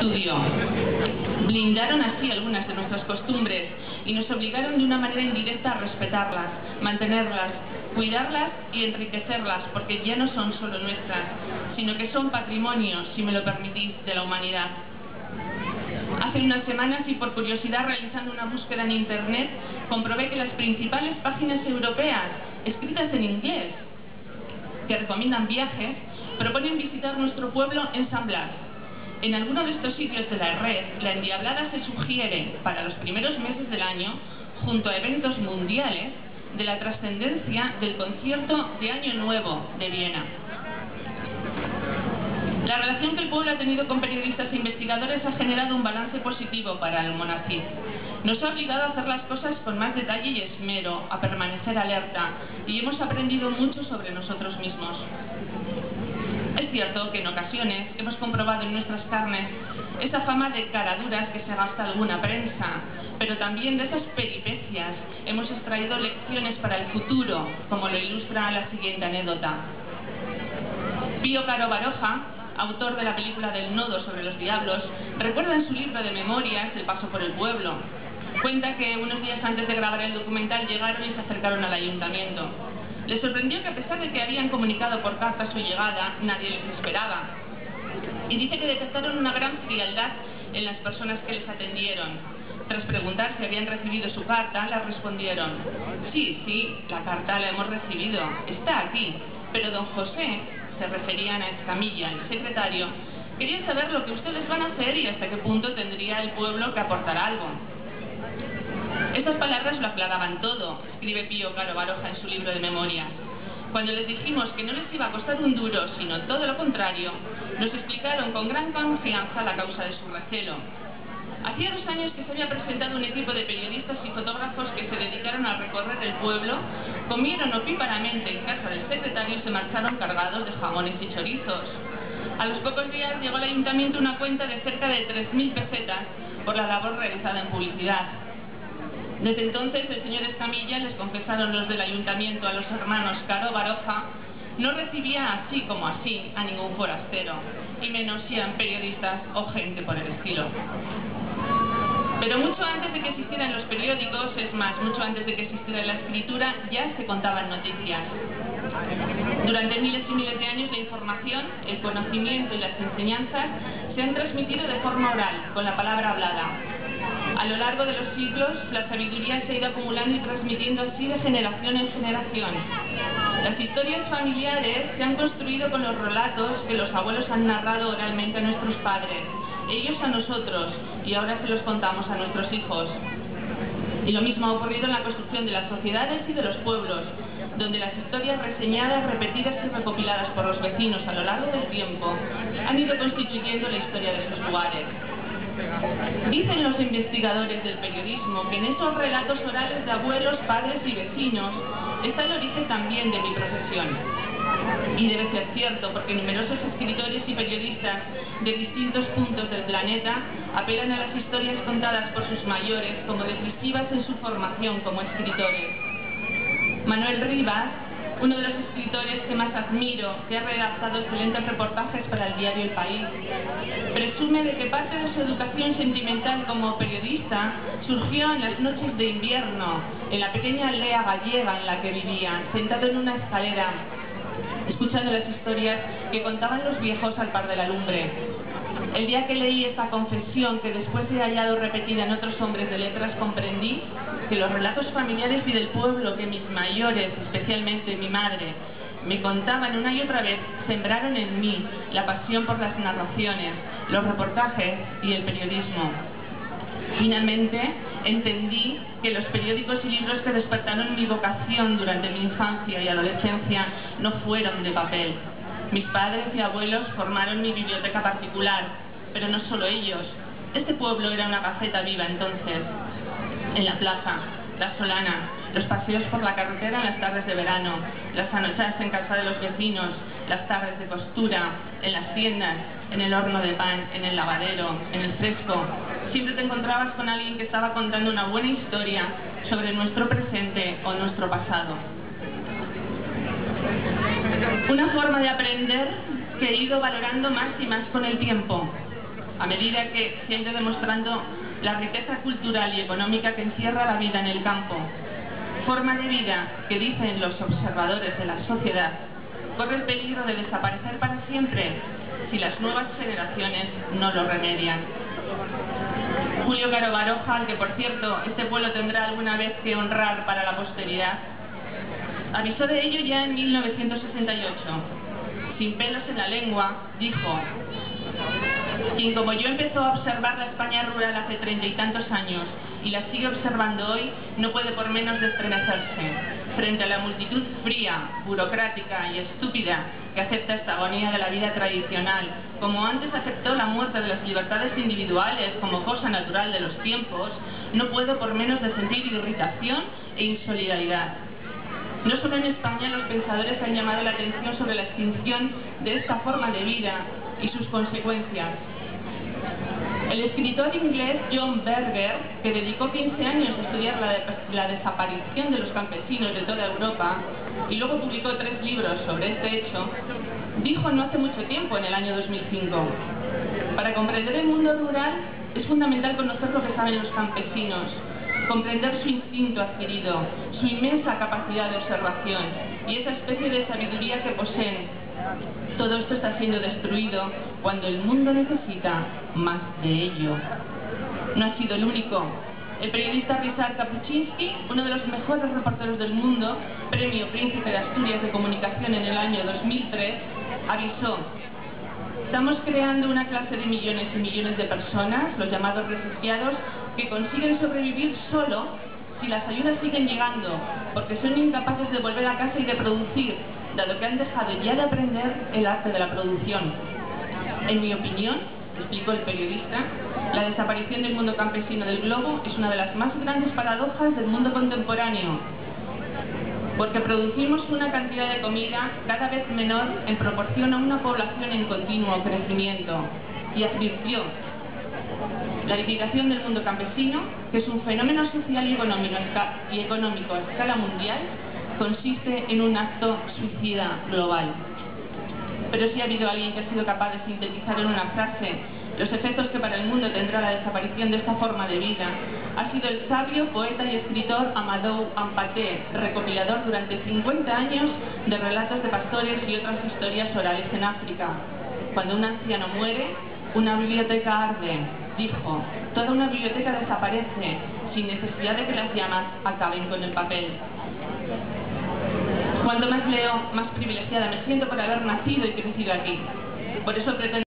estudio. Blindaron así algunas de nuestras costumbres y nos obligaron de una manera indirecta a respetarlas, mantenerlas, cuidarlas y enriquecerlas, porque ya no son solo nuestras, sino que son patrimonio, si me lo permitís, de la humanidad. Hace unas semanas, y por curiosidad realizando una búsqueda en internet, comprobé que las principales páginas europeas, escritas en inglés, que recomiendan viajes, proponen visitar nuestro pueblo en San Blas. En alguno de estos sitios de la red, la Endiablada se sugiere para los primeros meses del año, junto a eventos mundiales, de la trascendencia del concierto de Año Nuevo de Viena. La relación que el pueblo ha tenido con periodistas e investigadores ha generado un balance positivo para el Almonacid. Nos ha obligado a hacer las cosas con más detalle y esmero, a permanecer alerta, y hemos aprendido mucho sobre nosotros mismos. Es cierto que en ocasiones hemos comprobado en nuestras carnes esa fama de caraduras que se gasta alguna prensa, pero también de esas peripecias hemos extraído lecciones para el futuro, como lo ilustra la siguiente anécdota. Pío Caro Baroja, autor de la película del Nodo sobre los diablos, recuerda en su libro de memorias El paso por el pueblo. Cuenta que unos días antes de grabar el documental llegaron y se acercaron al ayuntamiento. Les sorprendió que a pesar de que habían comunicado por carta su llegada, nadie les esperaba. Y dice que detectaron una gran frialdad en las personas que les atendieron. Tras preguntar si habían recibido su carta, les respondieron: sí, la carta la hemos recibido, está aquí, pero don José, se referían a Escamilla, el secretario, quería saber lo que ustedes van a hacer y hasta qué punto tendría el pueblo que aportar algo. Estas palabras lo aclaraban todo, escribe Pío Caro Baroja en su libro de memorias. Cuando les dijimos que no les iba a costar un duro, sino todo lo contrario, nos explicaron con gran confianza la causa de su recelo. Hacía 2 años que se había presentado un equipo de periodistas y fotógrafos que se dedicaron a recorrer el pueblo, comieron opíparamente en casa del secretario y se marcharon cargados de jamones y chorizos. A los pocos días llegó al ayuntamiento una cuenta de cerca de 3.000 pesetas por la labor realizada en publicidad. Desde entonces el señor Escamilla, les confesaron los del ayuntamiento a los hermanos Caro Baroja, no recibía así como así a ningún forastero, y menos si eran periodistas o gente por el estilo. Pero mucho antes de que existieran los periódicos, es más, mucho antes de que existiera la escritura, ya se contaban noticias. Durante miles y miles de años la información, el conocimiento y las enseñanzas se han transmitido de forma oral, con la palabra hablada. A lo largo de los siglos, la sabiduría se ha ido acumulando y transmitiendo así de generación en generación. Las historias familiares se han construido con los relatos que los abuelos han narrado oralmente a nuestros padres, ellos a nosotros, y ahora se los contamos a nuestros hijos. Y lo mismo ha ocurrido en la construcción de las sociedades y de los pueblos, donde las historias reseñadas, repetidas y recopiladas por los vecinos a lo largo del tiempo han ido constituyendo la historia de sus lugares. Dicen los investigadores del periodismo que en esos relatos orales de abuelos, padres y vecinos está el origen también de mi profesión. Y debe ser cierto, porque numerosos escritores y periodistas de distintos puntos del planeta apelan a las historias contadas por sus mayores como decisivas en su formación como escritores. Manuel Rivas, uno de los escritores que más admiro, que ha redactado excelentes reportajes para el diario El País, presume de que parte de su educación sentimental como periodista surgió en las noches de invierno, en la pequeña aldea gallega en la que vivía, sentado en una escalera, escuchando las historias que contaban los viejos al par de la lumbre. El día que leí esta confesión, que después he hallado repetida en otros hombres de letras, comprendí que los relatos familiares y del pueblo que mis mayores, especialmente mi madre, me contaban una y otra vez, sembraron en mí la pasión por las narraciones, los reportajes y el periodismo. Finalmente, entendí que los periódicos y libros que despertaron mi vocación durante mi infancia y adolescencia no fueron de papel. Mis padres y abuelos formaron mi biblioteca particular, pero no solo ellos. Este pueblo era una gaceta viva entonces. En la plaza, la solana, los paseos por la carretera en las tardes de verano, las anochadas en casa de los vecinos, las tardes de costura, en las tiendas, en el horno de pan, en el lavadero, en el fresco. Siempre te encontrabas con alguien que estaba contando una buena historia sobre nuestro presente o nuestro pasado. Una forma de aprender que he ido valorando más y más con el tiempo. a medida que se ha ido demostrando la riqueza cultural y económica que encierra la vida en el campo. Forma de vida que, dicen los observadores de la sociedad, corre el peligro de desaparecer para siempre si las nuevas generaciones no lo remedian. Julio Caro Baroja, al que por cierto este pueblo tendrá alguna vez que honrar para la posteridad, avisó de ello ya en 1968. Sin pelos en la lengua, dijo: quien como yo empezó a observar la España rural hace 30 y tantos años y la sigue observando hoy, no puede por menos de estremecerse frente a la multitud fría, burocrática y estúpida que acepta esta agonía de la vida tradicional, como antes aceptó la muerte de las libertades individuales como cosa natural de los tiempos. No puedo por menos de sentir irritación e insolidaridad. No solo en España los pensadores han llamado la atención sobre la extinción de esta forma de vida y sus consecuencias. El escritor inglés John Berger, que dedicó 15 años a estudiar la desaparición de los campesinos de toda Europa y luego publicó 3 libros sobre este hecho, dijo no hace mucho tiempo, en el año 2005, para comprender el mundo rural es fundamental conocer lo que saben los campesinos, comprender su instinto adquirido, su inmensa capacidad de observación y esa especie de sabiduría que poseen. Todo esto está siendo destruido cuando el mundo necesita más de ello. No ha sido el único. El periodista Ryszard Kapuscinski, uno de los mejores reporteros del mundo, premio Príncipe de Asturias de Comunicación en el año 2003, avisó: estamos creando una clase de millones y millones de personas, los llamados refugiados, que consiguen sobrevivir solo si las ayudas siguen llegando, porque son incapaces de volver a casa y de producir, dado que han dejado ya de aprender el arte de la producción. En mi opinión, explicó el periodista, la desaparición del mundo campesino del globo es una de las más grandes paradojas del mundo contemporáneo, porque producimos una cantidad de comida cada vez menor en proporción a una población en continuo crecimiento. Y advirtió: la liquidación del mundo campesino, que es un fenómeno social y económico a escala mundial, consiste en un acto suicida global. Pero si ha habido alguien que ha sido capaz de sintetizar en una frase los efectos que para el mundo tendrá la desaparición de esta forma de vida, ha sido el sabio poeta y escritor Amadou Hampâté, recopilador durante 50 años de relatos de pastores y otras historias orales en África. Cuando un anciano muere, una biblioteca arde. Dijo: toda una biblioteca desaparece sin necesidad de que las llamas acaben con el papel. Cuando más leo, más privilegiada me siento por haber nacido y crecido aquí. Por eso pretendo